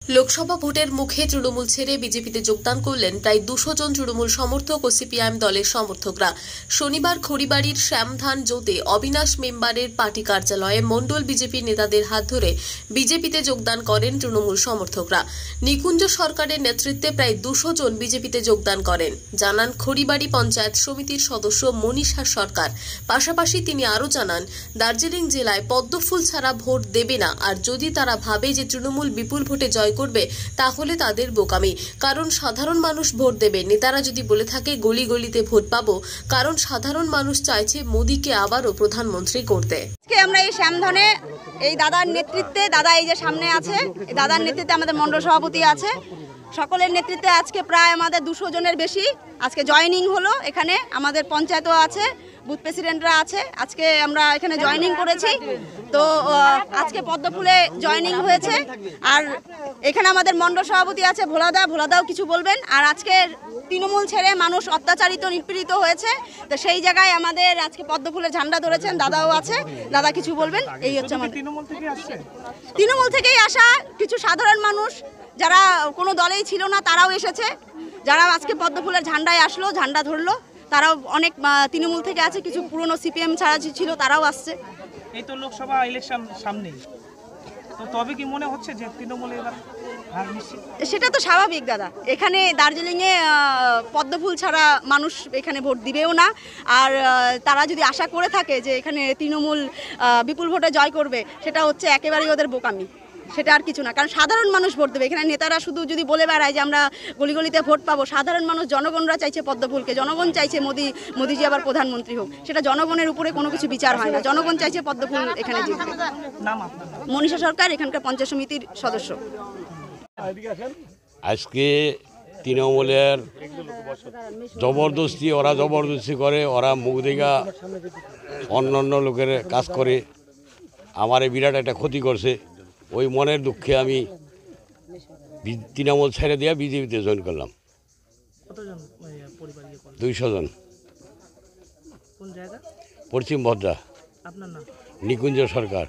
লোকসভা ভোটের মুখে তৃণমূল ছেড়ে বিজেপিতে যোগদান করলেন প্রায় 200 জন তৃণমূল সমর্থক ও সিপিআইএম দলের সমর্থকরা। শনিবার খড়িবাড়ির শ্যামধান জোতে অবিনাশ মেম্বারের পার্টি কার্যালয়ে মণ্ডল বিজেপি নেতাদের হাত ধরে বিজেপিতে যোগদান করেন তৃণমূল সমর্থকরা। নিকুঞ্জ সরকারের নেতৃত্বে প্রায় 200 জন বিজেপিতে যোগদান করেন, জানান খড়িবাড়ি পঞ্চায়েত সমিতির সদস্য মনীষা সরকার। পাশাপাশি তিনি আরও জানান, দার্জিলিং জেলায় পদ্মফুল ছাড়া ভোট দেবে না, আর যদি তারা ভাবে যে তৃণমূল বিপুল ভোটে জয় করবে তাহলে তাদের বোকামি। কারণ সাধারণ মানুষ ভোট দেবে, নেতারা যদি বলে থাকে গলি গলিতে ভোট পাবো, কারণ সাধারণ মানুষ চাইছে মোদীকে আবারও প্রধানমন্ত্রী করতে। আজকে আমরা এই শ্যামধানে এই দাদার নেতৃত্বে, দাদা এই যে সামনে আছে, এই দাদার নেতৃত্বে আমাদের মণ্ডল সভাপতি আছে, সকলের নেতৃত্বে আজকে প্রায় আমাদের 200 জনের বেশি আজকে জয়েনিং হলো। এখানে আমাদের পঞ্চায়েতও আছে, বুথ প্রেসিডেন্টরা আছে। আজকে আমরা এখানে জয়েনিং করেছি, তো আজকে পদ্মফুলে জয়েনিং হয়েছে। আর এখানে আমাদের মণ্ডল সভাপতি আছে ভোলাদাও কিছু বলবেন। আর আজকে তৃণমূল ছেড়ে মানুষ অত্যাচারিত নিপীড়িত হয়েছে, তো সেই জায়গায় আমাদের আজকে পদ্মফুলের ঝান্ডা ধরেছেন, দাদাও আছে, দাদা কিছু বলবেন। এই হচ্ছে আমাদের তৃণমূল থেকেই আসা কিছু সাধারণ মানুষ, যারা কোনো দলেই ছিল না তারাও এসেছে, যারা আজকে পদ্মফুলের ঝান্ডায় আসলো, ঝান্ডা ধরলো, তারাও অনেক তৃণমূল থেকে আছে, কিছু পুরনো সিপিএম ছাড়া ছিল তারাও আসছে। এই তো লোকসভা ইলেকশন সামনেই, তো তবে কি মনে হচ্ছে যে তৃণমূল এবার হার নিশ্চিত? সেটা তো স্বাভাবিক দাদা, এখানে দার্জিলিংয়ে পদ্মফুল ছাড়া মানুষ এখানে ভোট দিবেও না। আর তারা যদি আশা করে থাকে যে এখানে তৃণমূল বিপুল ভোটে জয় করবে, সেটা হচ্ছে একেবারেই ওদের বোকামি, সেটা আর কিছু না। কারণ সাধারণ মানুষ ভোট দেবে, এখানে নেতারা শুধু যদি বলে বেড়ায় যে আমরা গলিগলিতে ভোট পাবো, সাধারণ মানুষ, জনগণরা চাইছে পদ্মফুলকে, জনগণ চাইছে মোদিজি আবার প্রধানমন্ত্রী হোক। সেটা জনগণের উপরে কোনো কিছু বিচার হয় না, জনগণ চাইছে পদ্মফুল এখানে জিতবে। মনীষা সরকার, এখানকার পঞ্চায়েত সমিতির সদস্য। আজকে তৃণমূলের ওরা জবরদস্তি করে, ওরা মুখ দেখা অন্য লোকের কাজ করে, আমার বিরাট একটা ক্ষতি করছে। ওই মনের দুঃখে আমি তৃণমূল ছেড়ে দিয়ে বিজেপিতে জয়েন করলাম। 200 জন। পশ্চিম ভদ্রা। নিকুঞ্জ সরকার।